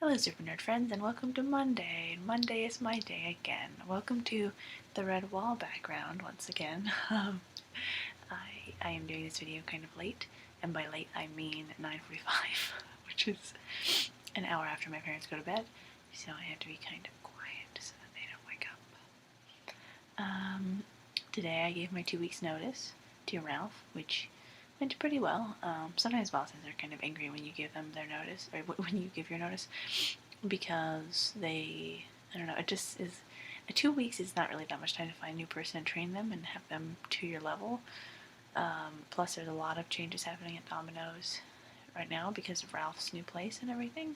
Hello, Super Nerd friends, and welcome to Monday. Monday is my day again. Welcome to the red wall background once again. I am doing this video kind of late, and by late I mean 9:45, which is an hour after my parents go to bed, so I have to be kind of quiet so that they don't wake up. Today I gave my 2 weeks notice to Ralph, which went pretty well. Sometimes bosses are kind of angry when you give them their notice, or when you give your notice, because I don't know, it just is, 2 weeks is not really that much time to find a new person and train them and have them to your level. Plus there's a lot of changes happening at Domino's right now because of Ralph's new place and everything,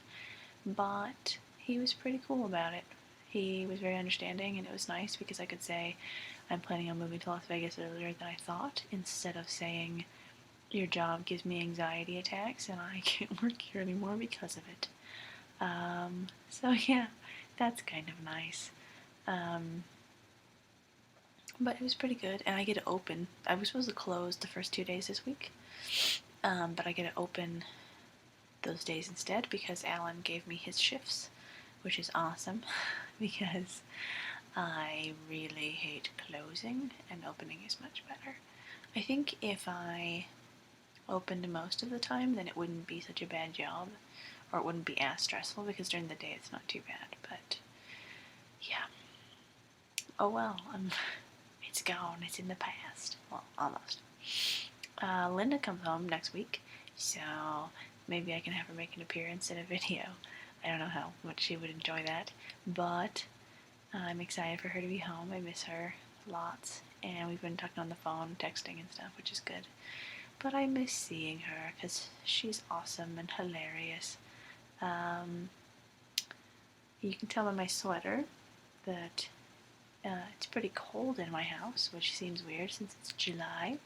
but he was pretty cool about it. He was very understanding, and it was nice because I could say I'm planning on moving to Las Vegas earlier than I thought, instead of saying your job gives me anxiety attacks and I can't work here anymore because of it. So yeah, that's kind of nice. But it was pretty good, and I get to open. I was supposed to close the first 2 days this week, but I get to open those days instead because Alan gave me his shifts, which is awesome because I really hate closing, and opening is much better. I think if I opened most of the time, then it wouldn't be such a bad job, or it wouldn't be as stressful, because during the day it's not too bad. But yeah, oh well, it's gone, it's in the past. Well, almost. Linda comes home next week, so maybe I can have her make an appearance in a video. I don't know how much she would enjoy that, but I'm excited for her to be home. I miss her lots, and we've been talking on the phone, texting and stuff, which is good. But I miss seeing her because she's awesome and hilarious. You can tell by my sweater that it's pretty cold in my house, which seems weird since it's July.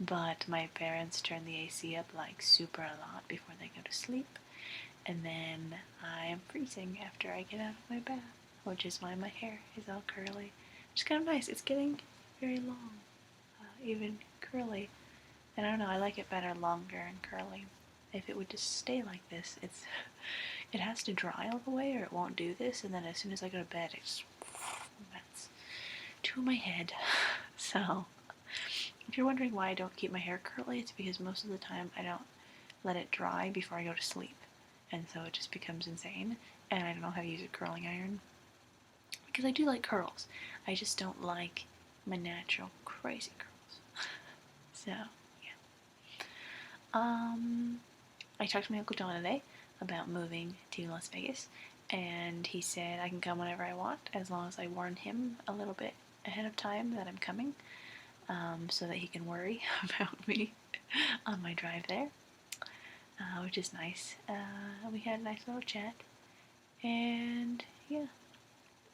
But my parents turn the AC up like super a lot before they go to sleep, and then I am freezing after I get out of my bath, which is why my hair is all curly. Which is kind of nice. It's getting very long, even curly. And I don't know, I like it better longer and curly. If it would just stay like this, it has to dry all the way or it won't do this, and then as soon as I go to bed, that's to my head. So, if you're wondering why I don't keep my hair curly, it's because most of the time I don't let it dry before I go to sleep. And so it just becomes insane, and I don't know how to use a curling iron. Because I do like curls. I just don't like my natural crazy curls. So, I talked to my Uncle John today about moving to Las Vegas, and he said I can come whenever I want, as long as I warn him a little bit ahead of time that I'm coming, so that he can worry about me on my drive there, which is nice. We had a nice little chat, and yeah,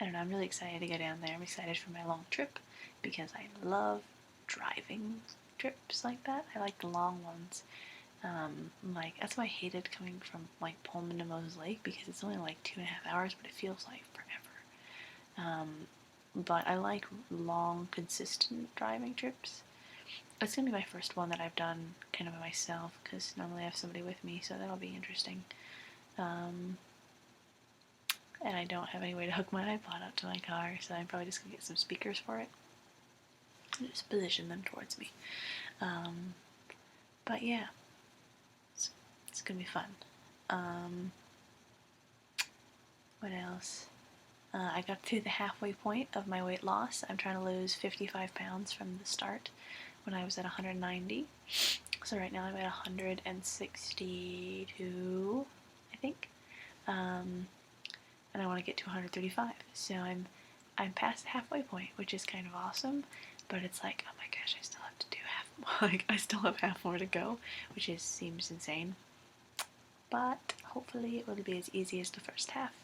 I don't know, I'm really excited to go down there. I'm excited for my long trip, because I love driving trips like that. I like the long ones. That's why I hated coming from like Pullman to Moses Lake, because it's only like 2.5 hours, but it feels like forever. But I like long, consistent driving trips. It's gonna be my first one that I've done kind of by myself, because normally I have somebody with me, so that'll be interesting. And I don't have any way to hook my iPod up to my car, so I'm probably just gonna get some speakers for it and just position them towards me. But yeah, it's gonna be fun. What else? I got to the halfway point of my weight loss. I'm trying to lose 55 pounds from the start when I was at 190. So right now I'm at 162, I think. And I want to get to 135. So I'm past the halfway point, which is kind of awesome. But it's like, oh my gosh, I still have to do half. Like, I still have half more to go, which seems insane. But hopefully it will be as easy as the first half,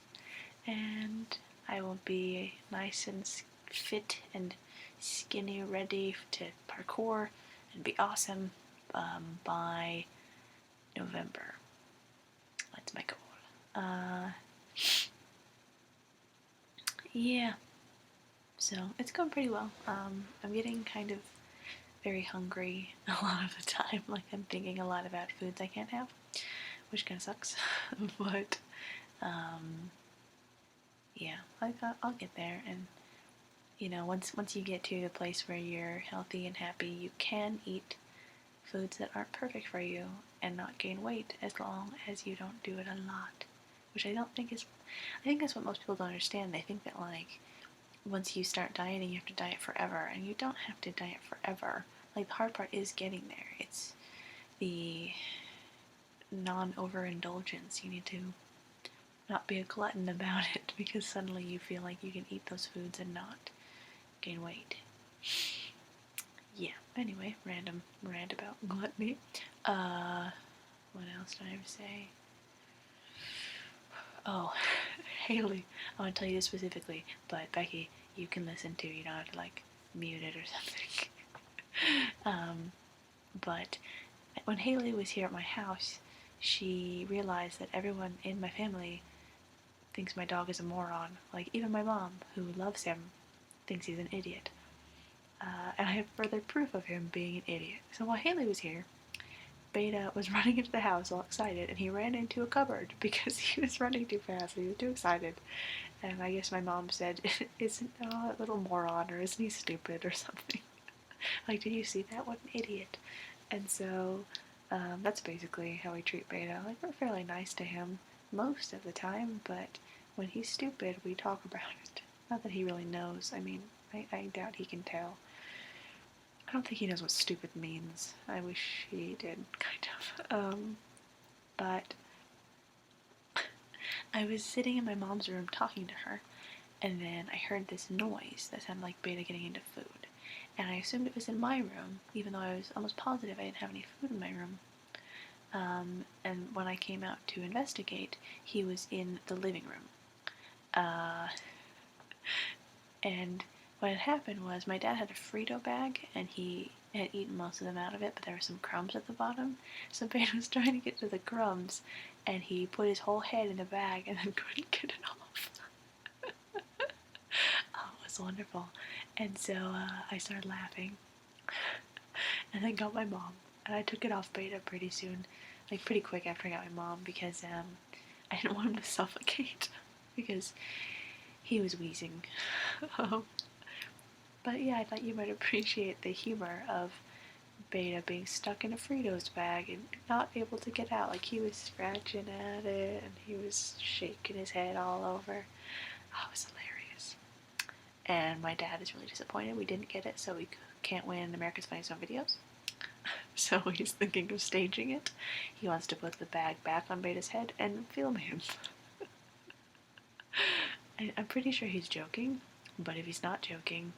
and I will be nice and fit and skinny, ready to parkour and be awesome by November. That's my goal. Yeah, so it's going pretty well. I'm getting kind of very hungry a lot of the time. Like, I'm thinking a lot about foods I can't have, which kind of sucks. But Yeah, I'll get there, and once you get to the place where you're healthy and happy, you can eat foods that aren't perfect for you and not gain weight as long as you don't do it a lot. Which I don't think is, I think that's what most people don't understand. They think that once you start dieting, you have to diet forever, and you don't have to diet forever. The hard part is getting there. It's the non-overindulgence. You need to not be a glutton about it, because suddenly you feel like you can eat those foods and not gain weight. Yeah, anyway, random rant about gluttony. What else do I have to say? Oh, Haley, I want to tell you this specifically, but Becky, you can listen too. You don't have to mute it or something. But when Haley was here at my house, she realized that everyone in my family thinks my dog is a moron. Even my mom, who loves him, thinks he's an idiot. And I have further proof of him being an idiot. So while Haley was here, Beta was running into the house all excited, and he ran into a cupboard because he was running too fast. He was too excited. And I guess my mom said, isn't a little moron, or isn't he stupid, or something. Did you see that? What an idiot. And so that's basically how we treat Beta. We're fairly nice to him most of the time, but when he's stupid, we talk about it. Not that he really knows. I doubt he can tell. I don't think he knows what stupid means. I wish he did, kind of. But I was sitting in my mom's room talking to her, and then I heard this noise that sounded like Beta getting into food. And I assumed it was in my room, even though I was almost positive I didn't have any food in my room. And when I came out to investigate, he was in the living room. And what had happened was my dad had a Frito bag, and he had eaten most of them out of it, but there were some crumbs at the bottom. So Bane was trying to get to the crumbs, and he put his whole head in the bag and then couldn't get it off. Oh, it was wonderful. And so I started laughing, and then got my mom, and I took it off Beta pretty soon, pretty quick after I got my mom, because I didn't want him to suffocate, because he was wheezing. But yeah, I thought you might appreciate the humor of Beta being stuck in a Fritos bag and not able to get out. He was scratching at it, and he was shaking his head all over. Oh, it was hilarious. And my dad is really disappointed we didn't get it, so we can't win America's Funniest Home Videos. So he's thinking of staging it. He wants to put the bag back on Beta's head and film him. I'm pretty sure he's joking, but if he's not joking,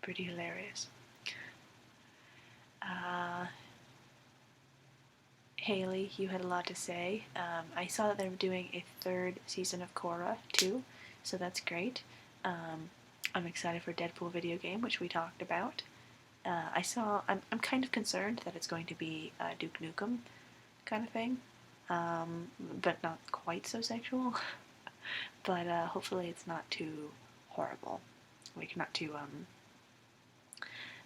pretty hilarious. Haley, you had a lot to say. I saw that they're doing a third season of Korra too, so that's great. I'm excited for Deadpool video game, which we talked about. I'm kind of concerned that it's going to be a Duke Nukem kind of thing, but not quite so sexual. But hopefully it's not too horrible.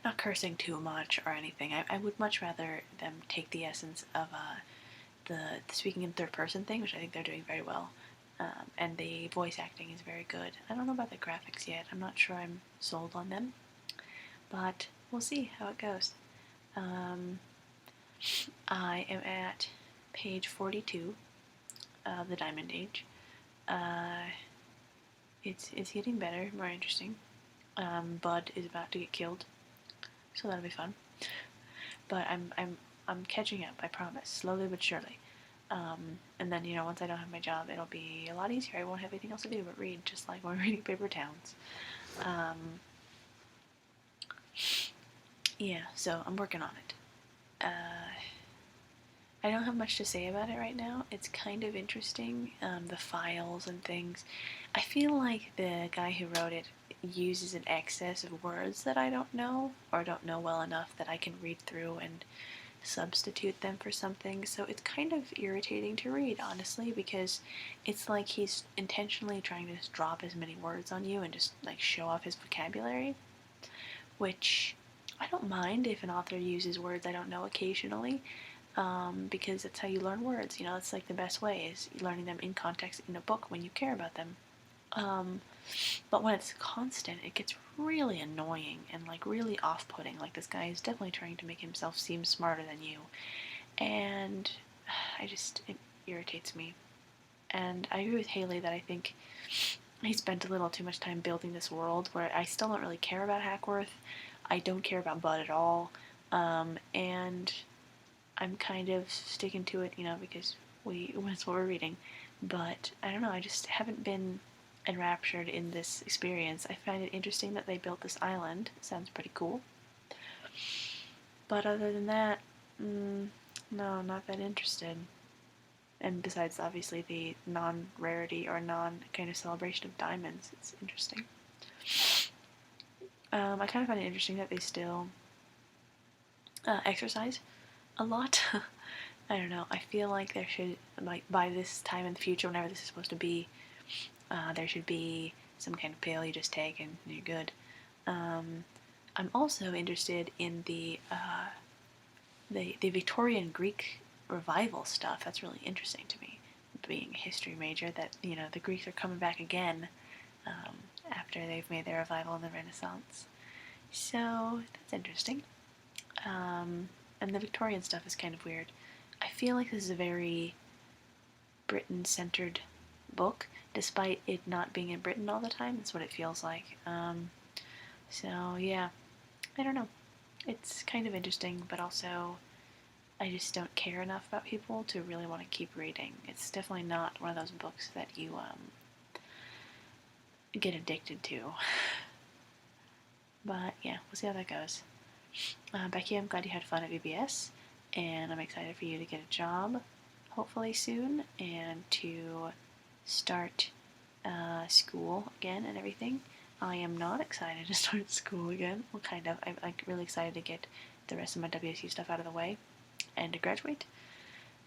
Not cursing too much or anything. I would much rather them take the essence of the speaking in third person thing, which I think they're doing very well, and the voice acting is very good. I don't know about the graphics yet. I'm not sure I'm sold on them, but we'll see how it goes. I am at page 42 of the Diamond Age. It's getting better, more interesting. Bud is about to get killed, so that'll be fun. But I'm catching up, I promise, slowly but surely. And then, once I don't have my job, it'll be a lot easier. I won't have anything else to do but read, just like when we're reading Paper Towns. Yeah, so I'm working on it. I don't have much to say about it right now. It's kind of interesting, the files and things. I feel like the guy who wrote it uses an excess of words that I don't know, or don't know well enough that I can read through and substitute them for something. So it's kind of irritating to read, honestly, because it's like he's intentionally trying to just drop as many words on you and just show off his vocabulary, which I don't mind if an author uses words I don't know occasionally. because that's how you learn words. That's like the best way, is learning them in context in a book when you care about them. But when it's constant, it gets really annoying and like really off-putting. Like, this guy is definitely trying to make himself seem smarter than you, and it irritates me. And I agree with Haley that I think he spent a little too much time building this world where I still don't really care about Hackworth. I don't care about Bud at all, and I'm kind of sticking to it, because that's what we're reading. But I don't know, I just haven't been enraptured in this experience. I find it interesting that they built this island. It sounds pretty cool. But other than that, no, not that interested. And besides, obviously, the non-rarity or non-kind of celebration of diamonds, it's interesting. I kind of find it interesting that they still exercise a lot. I don't know. I feel like there should, like, by this time in the future, whenever this is supposed to be, there should be some kind of pill you just take and you're good. I'm also interested in the Victorian Greek revival stuff. That's really interesting to me, being a history major, that the Greeks are coming back again after they've made their revival in the Renaissance. So that's interesting. And the Victorian stuff is kind of weird. I feel like this is a very Britain-centered book, despite it not being in Britain all the time. That's what it feels like. So yeah, I don't know. It's kind of interesting, but also I just don't care enough about people to really want to keep reading. It's definitely not one of those books that you get addicted to. But yeah, we'll see how that goes. Becky, I'm glad you had fun at VBS, and I'm excited for you to get a job, hopefully soon, and to start school again and everything. I am not excited to start school again. Well, kind of. I'm like really excited to get the rest of my WSU stuff out of the way and to graduate.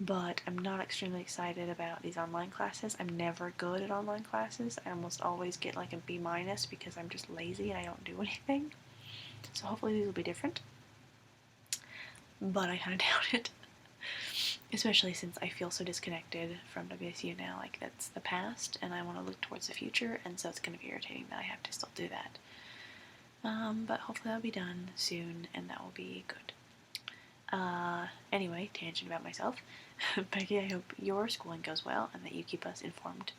But I'm not extremely excited about these online classes. I'm never good at online classes. I almost always get like a B- because I'm just lazy and I don't do anything. So hopefully these will be different. But I kind of doubt it. Especially since I feel so disconnected from WSU now. Like, that's the past and I want to look towards the future, and so it's going to be irritating that I have to still do that. But hopefully that'll be done soon and that will be good. Anyway, tangent about myself. Becky, I hope your schooling goes well and that you keep us informed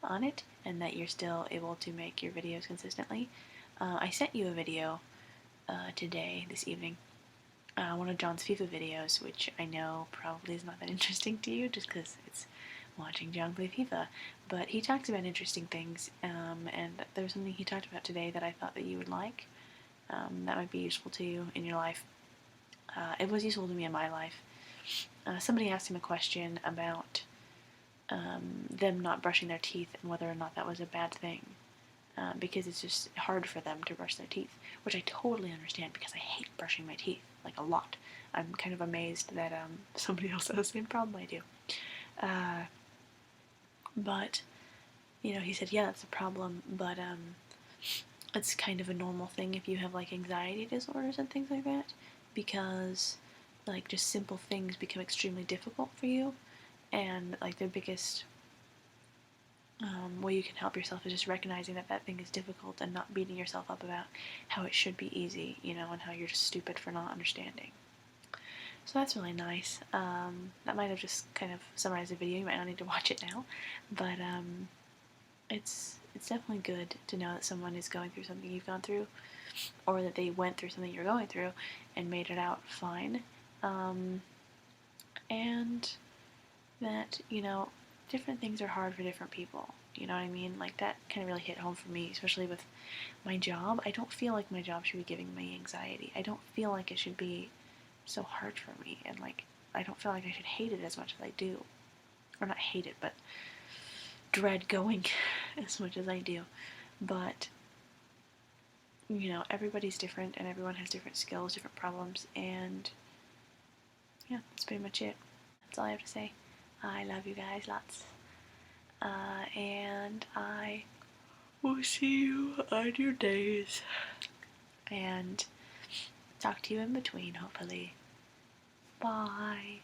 on it and that you're still able to make your videos consistently. I sent you a video today, this evening, one of John's FIFA videos, which I know probably is not that interesting to you just because it's watching John play FIFA, but he talks about interesting things, and there was something he talked about today that I thought that you would like, that might be useful to you in your life. It was useful to me in my life. Somebody asked him a question about them not brushing their teeth and whether or not that was a bad thing. Because it's just hard for them to brush their teeth, which I totally understand because I hate brushing my teeth, like a lot. I'm kind of amazed that somebody else has the same problem I do. But, he said, yeah, that's a problem, but it's kind of a normal thing if you have like anxiety disorders and things like that, because like just simple things become extremely difficult for you, and like the biggest way you can help yourself is just recognizing that that thing is difficult and not beating yourself up about how it should be easy, and how you're just stupid for not understanding. So that's really nice. That might have just kind of summarized the video. You might not need to watch it now, but it's definitely good to know that someone is going through something you've gone through, or that they went through something you're going through and made it out fine, and that different things are hard for different people. You know what I mean? Like, that kind of really hit home for me, especially with my job. I don't feel like my job should be giving me anxiety. I don't feel like it should be so hard for me, and like I don't feel like I should hate it as much as I do. Or not hate it, but dread going as much as I do. But everybody's different and everyone has different skills, different problems, and yeah, that's pretty much it. That's all I have to say. I love you guys lots. And I will see you on your days. And talk to you in between, hopefully. Bye.